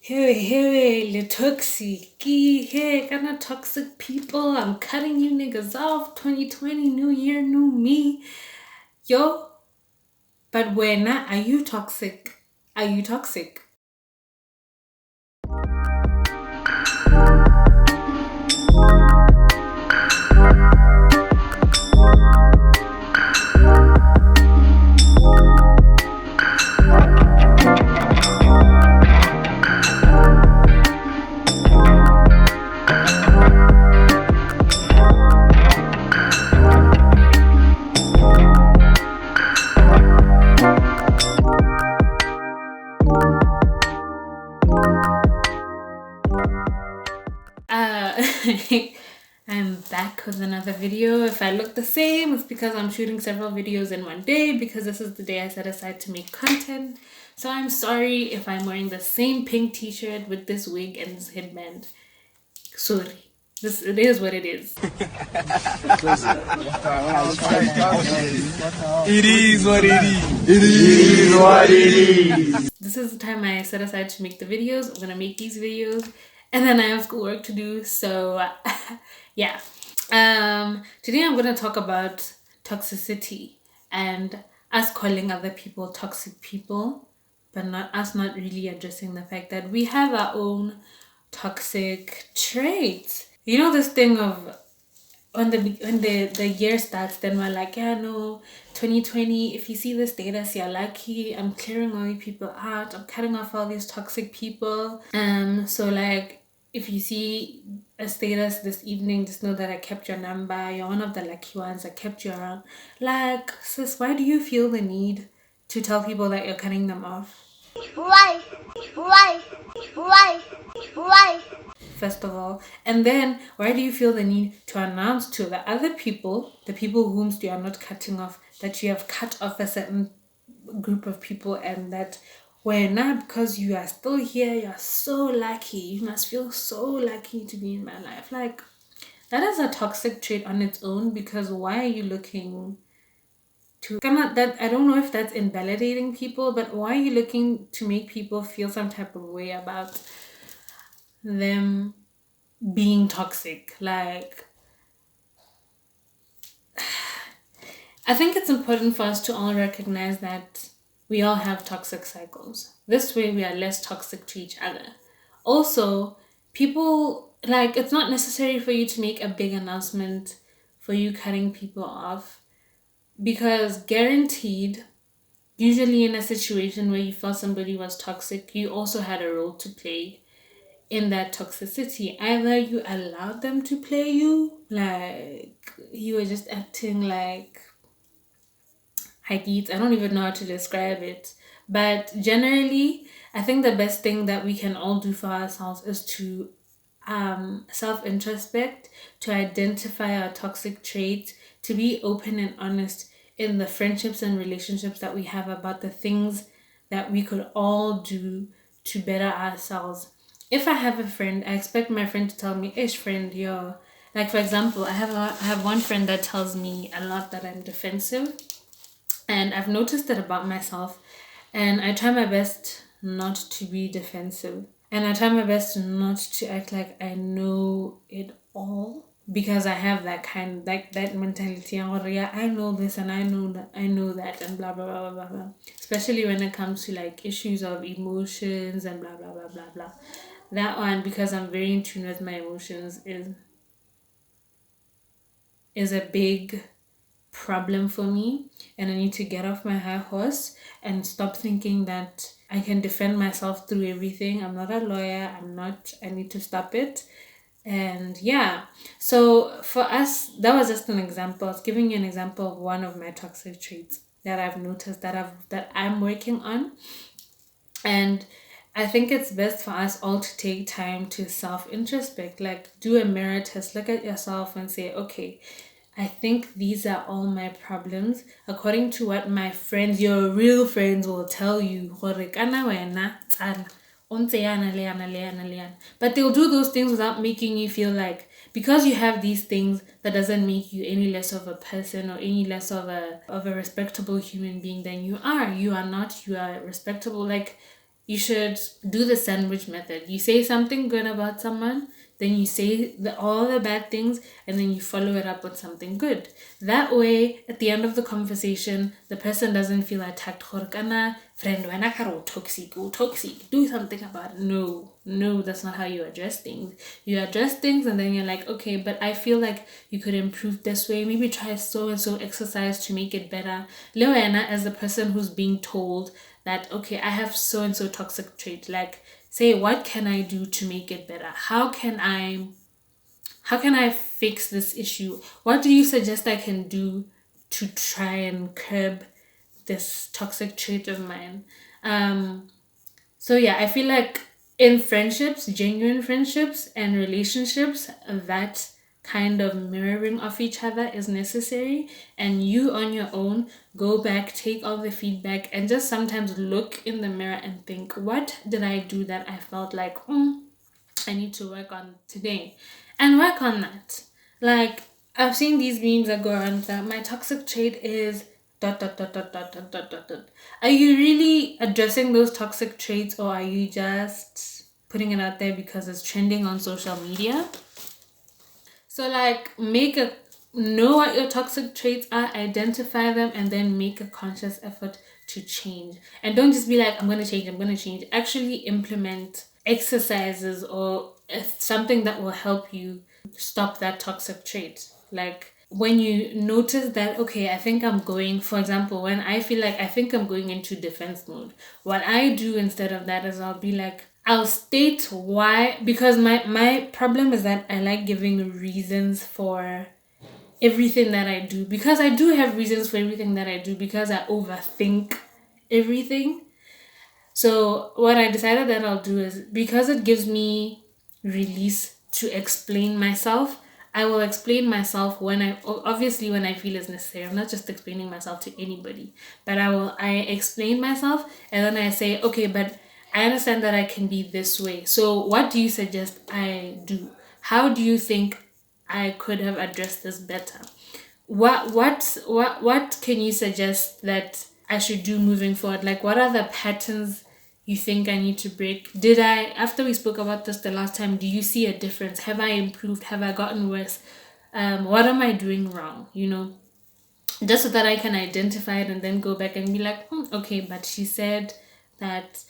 Hey, le toxic. Hey, kinda toxic people. I'm cutting you niggas off. 2020, new year, new me. Yo, but when are you toxic? Are you toxic? Uh, I'm back with another video. If I look the same, it's because I'm shooting several videos in one day because this is the day I set aside to make content. So I'm sorry if I'm wearing the same pink t-shirt with this wig and this headband. Sorry. It is what it is. It is what it is. It is what it is. This is the time I set aside to make the videos. I'm gonna make these videos and then I have schoolwork to do. So yeah. Today I'm gonna talk about toxicity and us calling other people toxic people, but not really addressing the fact that we have our own toxic traits. You know this thing of when the year starts, then we're like, yeah, no, 2020, if you see this status, you're lucky. I'm clearing all you people out. I'm cutting off all these toxic people. So like if you see a status this evening, just know that I kept your number. You're one of the lucky ones. I kept you around. Like, sis, why do you feel the need to tell people that you're cutting them off? Why? First of all, and then why do you feel the need to announce to the other people, the people whom you are not cutting off, that you have cut off a certain group of people, and that when not because you are still here, you are so lucky, you must feel so lucky to be in my life? Like, that is a toxic trait on its own, because why are you looking to that? I don't know if that's invalidating people, but why are you looking to make people feel some type of way about them being toxic? Like, I think it's important for us to all recognize that we all have toxic cycles. This way we are less toxic to each other. Also, people, like, it's not necessary for you to make a big announcement for you cutting people off, because guaranteed, usually in a situation where you felt somebody was toxic, you also had a role to play in that toxicity. Either you allowed them to play you, like you were just acting like I don't even know how to describe it. But generally, I think the best thing that we can all do for ourselves is to self-introspect, to identify our toxic traits, to be open and honest in the friendships and relationships that we have about the things that we could all do to better ourselves. If I have a friend, I expect my friend to tell me, "Ish friend, yo." Like, for example, I have one friend that tells me a lot that I'm defensive, and I've noticed that about myself, and I try my best not to be defensive, and I try my best not to act like I know it all, because I have that mentality. Yeah, I know this and I know that and blah blah blah blah blah. Especially when it comes to like issues of emotions and blah blah blah blah blah. That one, because I'm very in tune with my emotions, is a big problem for me, and I need to get off my high horse and stop thinking that I can defend myself through everything. I'm not a lawyer. I need to stop it. And yeah, so for us, that was just an example. I was giving you an example of one of my toxic traits that I've noticed that I'm working on. And I think it's best for us all to take time to self-introspect, like do a mirror test, look at yourself and say, okay, I think these are all my problems according to what my friends, your real friends, will tell you. But they'll do those things without making you feel like, because you have these things, that doesn't make you any less of a person or any less of a respectable human being than you are. You are not. You are respectable. Like, you should do the sandwich method. You say something good about someone, then you say all the bad things, and then you follow it up with something good. That way, at the end of the conversation, the person doesn't feel attacked. Horkana, friend, when I toxic, toxic, do something about it. No, that's not how you address things. You address things, and then you're like, okay, but I feel like you could improve this way. Maybe try so and so exercise to make it better. Leoana, as the person who's being told that, okay, I have so and so toxic trait, like, say, what can I do to make it better? How can I fix this issue? What do you suggest I can do to try and curb this toxic trait of mine? So yeah, I feel like in friendships, genuine friendships and relationships, that kind of mirroring of each other is necessary. And you on your own go back, take all the feedback, and just sometimes look in the mirror and think, what did I do that I felt like, I need to work on today, and work on that. Like, I've seen these memes that go around that my toxic trait is dot dot dot dot dot dot dot dot dot. Are you really addressing those toxic traits, or are you just putting it out there because it's trending on social media? So like, know what your toxic traits are, identify them, and then make a conscious effort to change. And don't just be like, I'm gonna change, I'm gonna change. Actually implement exercises or something that will help you stop that toxic trait. Like, when you notice that, okay, I think I'm going, for example, when I feel like I think I'm going into defense mode, what I do instead of that is I'll be like, I'll state why, because my problem is that I like giving reasons for everything that I do, because I do have reasons for everything that I do, because I overthink everything. So what I decided that I'll do is, because it gives me release to explain myself, I will explain myself when obviously when I feel is necessary. I'm not just explaining myself to anybody, but I explain myself, and then I say, okay, but I understand that I can be this way. So what do you suggest I do? How do you think I could have addressed this better? What can you suggest that I should do moving forward? Like, what are the patterns you think I need to break? Did I, after we spoke about this the last time, do you see a difference? Have I improved? Have I gotten worse? What am I doing wrong? Just so that I can identify it and then go back and be like, okay, but she said that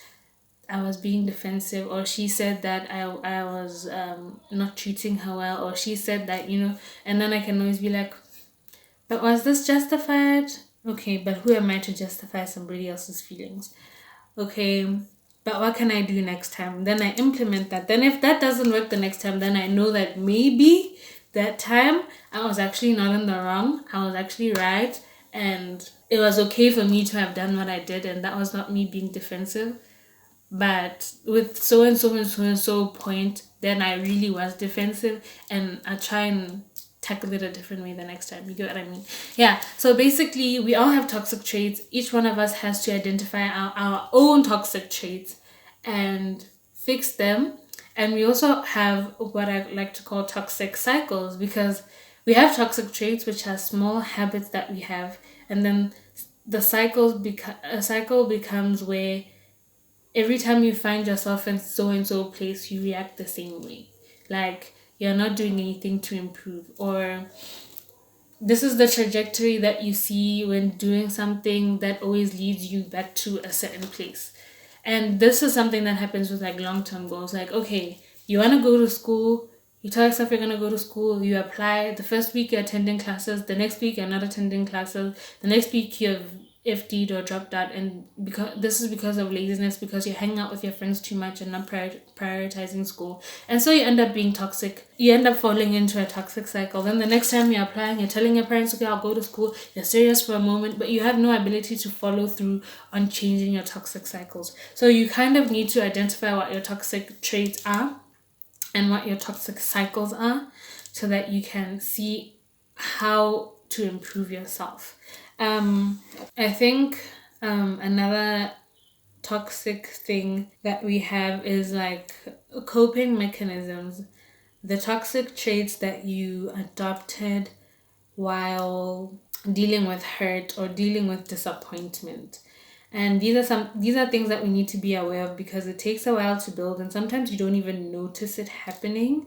I was being defensive, or she said that I was not treating her well, or she said that, and then I can always be like, but was this justified? Okay, but who am I to justify somebody else's feelings? Okay, but what can I do next time? Then I implement that. Then if that doesn't work the next time, then I know that maybe that time I was actually not in the wrong. I was actually right. And it was okay for me to have done what I did. And that was not me being defensive. But with so and so and so and so point, then I really was defensive, and I try and tackle it a different way the next time. You get what I mean? Yeah. So basically, we all have toxic traits. Each one of us has to identify our own toxic traits and fix them. And we also have what I like to call toxic cycles, because we have toxic traits, which are small habits that we have, and then a cycle becomes where every time you find yourself in so and so place, you react the same way. Like, you're not doing anything to improve, or this is the trajectory that you see when doing something that always leads you back to a certain place. And this is something that happens with like long term goals. Like, okay, you want to go to school, you tell yourself you're going to go to school, you apply. The first week you're attending classes, the next week you're not attending classes, the next week you've FD'd or dropped out. And because this is because of laziness, because you're hanging out with your friends too much and not prioritizing school. And so you end up being toxic. You end up falling into a toxic cycle. Then the next time you're applying, you're telling your parents, okay, I'll go to school. You're serious for a moment, but you have no ability to follow through on changing your toxic cycles. So you kind of need to identify what your toxic traits are and what your toxic cycles are, so that you can see how to improve yourself. I think another toxic thing that we have is like coping mechanisms, the toxic traits that you adopted while dealing with hurt or dealing with disappointment. And these are things that we need to be aware of because it takes a while to build, and sometimes you don't even notice it happening.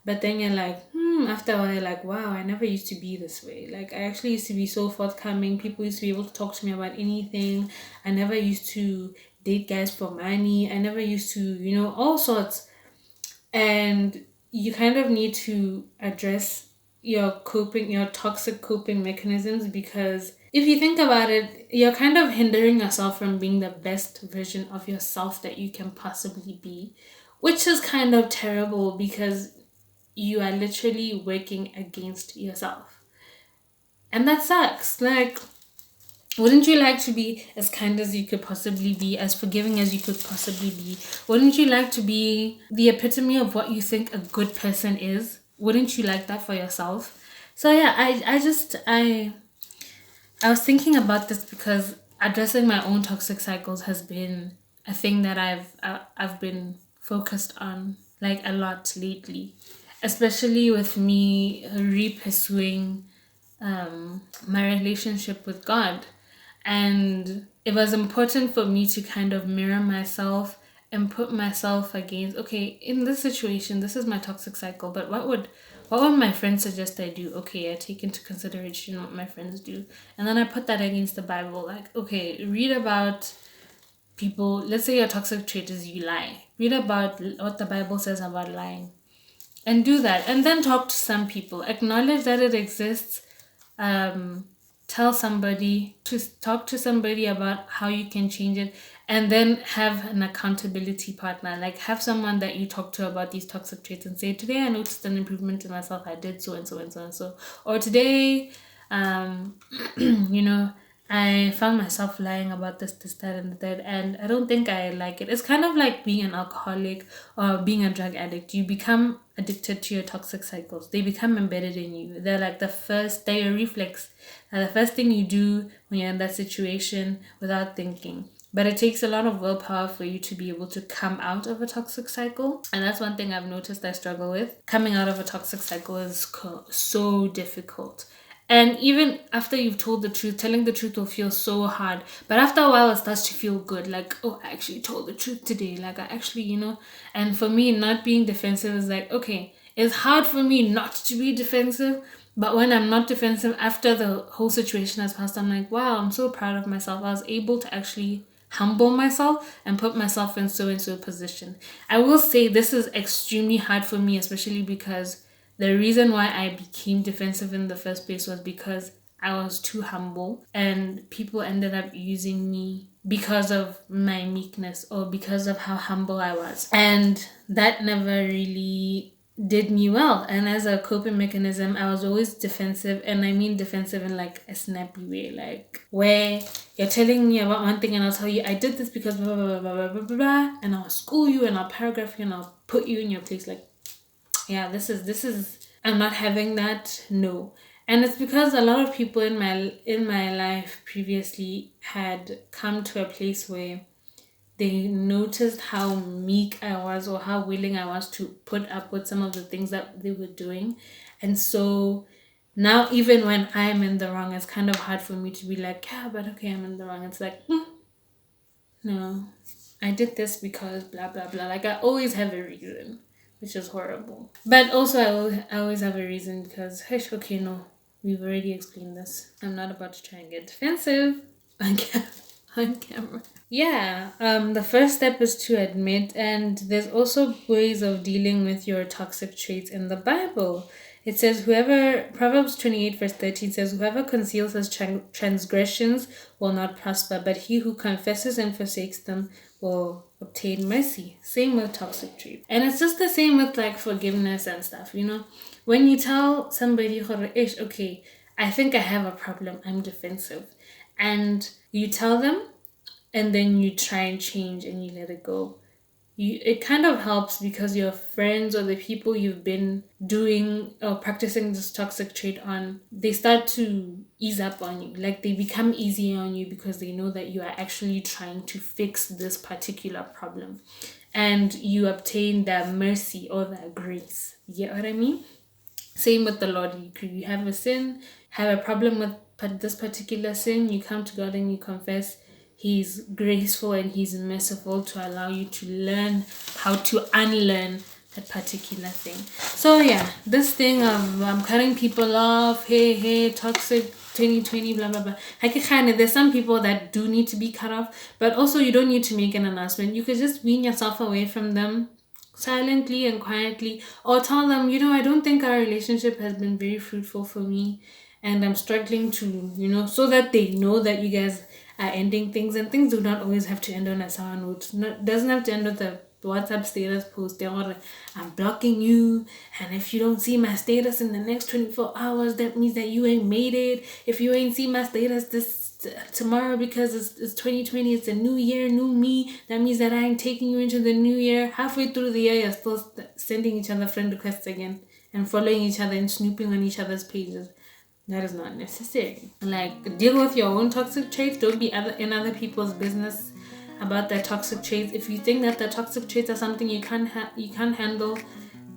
But then you're like, after a while, you're like, wow, I never used to be this way. Like, I actually used to be so forthcoming. People used to be able to talk to me about anything. I never used to date guys for money. I never used to, all sorts. And you kind of need to address your toxic coping mechanisms, because if you think about it, you're kind of hindering yourself from being the best version of yourself that you can possibly be, which is kind of terrible because you are literally working against yourself. And that sucks. Like, wouldn't you like to be as kind as you could possibly be, as forgiving as you could possibly be? Wouldn't you like to be the epitome of what you think a good person is? Wouldn't you like that for yourself? So yeah, I was thinking about this because addressing my own toxic cycles has been a thing that I've been focused on like a lot lately, especially with me re-pursuing my relationship with God. And it was important for me to kind of mirror myself and put myself against, okay, in this situation, this is my toxic cycle, but what would my friends suggest I do? Okay, I take into consideration what my friends do. And then I put that against the Bible. Like, okay, read about people. Let's say your toxic trait is you lie. Read about what the Bible says about lying and do that. And then talk to some people. Acknowledge that it exists. um Tell somebody to talk to somebody about how you can change it, and then have an accountability partner. Like, have someone that you talk to about these toxic traits and say, today I noticed an improvement in myself, I did so and so and so and so. Or today, um you know, I found myself lying about this, that, and that, and I don't think I like it. It's kind of like being an alcoholic or being a drug addict. You become addicted to your toxic cycles. They become embedded in you. They're a reflex. They're the first thing you do when you're in that situation without thinking. But it takes a lot of willpower for you to be able to come out of a toxic cycle. And that's one thing I've noticed I struggle with. Coming out of a toxic cycle is so difficult. And even after you've told the truth, telling the truth will feel so hard. But after a while, it starts to feel good. Like, oh, I actually told the truth today. Like, I actually, And for me, not being defensive is like, okay, it's hard for me not to be defensive. But when I'm not defensive, after the whole situation has passed, I'm like, wow, I'm so proud of myself. I was able to actually humble myself and put myself in so and so position. I will say this is extremely hard for me, especially because the reason why I became defensive in the first place was because I was too humble, and people ended up using me because of my meekness or because of how humble I was. And that never really did me well. And as a coping mechanism, I was always defensive. And I mean defensive in like a snappy way, like where you're telling me about one thing and I'll tell you, I did this because blah, blah, blah, blah, blah, blah, blah, and I'll school you and I'll paragraph you and I'll put you in your place. Like, yeah, this is I'm not having that. No. And it's because a lot of people in my life previously had come to a place where they noticed how meek I was or how willing I was to put up with some of the things that they were doing. And so now, even when I'm in the wrong, it's kind of hard for me to be like, yeah, but okay, I'm in the wrong. It's like, no, I did this because blah, blah, blah. Like, I always have a reason, which is horrible. But also, I always have a reason because, hey, okay, no, we've already explained this. I'm not about to try and get defensive on on camera. Yeah, the first step is to admit, and there's also ways of dealing with your toxic traits in the Bible. It says, Proverbs 28, verse 13 says, whoever conceals his transgressions will not prosper, but he who confesses and forsakes them will obtain mercy. Same with toxic traits. And it's just the same with like forgiveness and stuff, When you tell somebody, okay, I think I have a problem, I'm defensive, and you tell them, and then you try and change and you let it go. It kind of helps because your friends or the people you've been doing or practicing this toxic trait on, they start to ease up on you. Like, they become easier on you because they know that you are actually trying to fix this particular problem, and you obtain that mercy or that grace. You get what I mean? Same with the Lord. You have a sin, have a problem with this particular sin, you come to God and you confess. He's graceful and he's merciful to allow you to learn how to unlearn that particular thing. So yeah, this thing of cutting people off, hey, toxic 2020, blah blah blah. There's some people that do need to be cut off, but also you don't need to make an announcement. You could just wean yourself away from them silently and quietly, or tell them, I don't think our relationship has been very fruitful for me, and I'm struggling to, so that they know that you guys are ending things, and things do not always have to end on a sour note. Doesn't have to end with a WhatsApp status post or I'm blocking you, and if you don't see my status in the next 24 hours, that means that you ain't made it. If you ain't see my status this tomorrow because it's 2020, it's a new year, new me, that means that I ain't taking you into the new year. Halfway through the year, you're still sending each other friend requests again and following each other and snooping on each other's pages. That is not necessary. Like, deal with your own toxic traits. Don't be in other people's business about their toxic traits. If you think that the toxic traits are something you can't handle,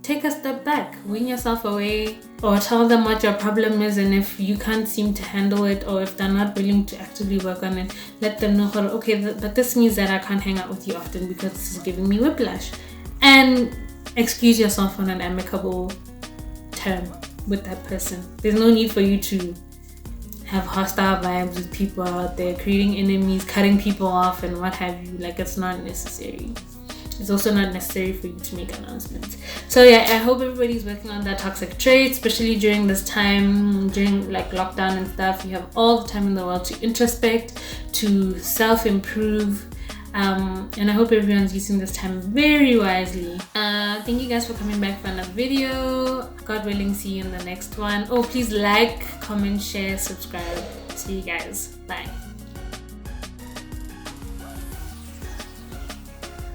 take a step back, wean yourself away, or tell them what your problem is. And if you can't seem to handle it, or if they're not willing to actively work on it, let them know, okay, but this means that I can't hang out with you often because this is giving me whiplash. And excuse yourself on an amicable term with that person. There's no need for you to have hostile vibes with people out there, creating enemies, cutting people off, and what have you. Like, it's not necessary. It's also not necessary for you to make announcements. So yeah, I hope everybody's working on that toxic trait, especially during this time, during like lockdown and stuff. You have all the time in the world to introspect, to self-improve. And I hope everyone's using this time very wisely. Thank you guys for coming back for another video. God willing, see you in the next one. Oh, please like, comment, share, subscribe. See you guys. Bye.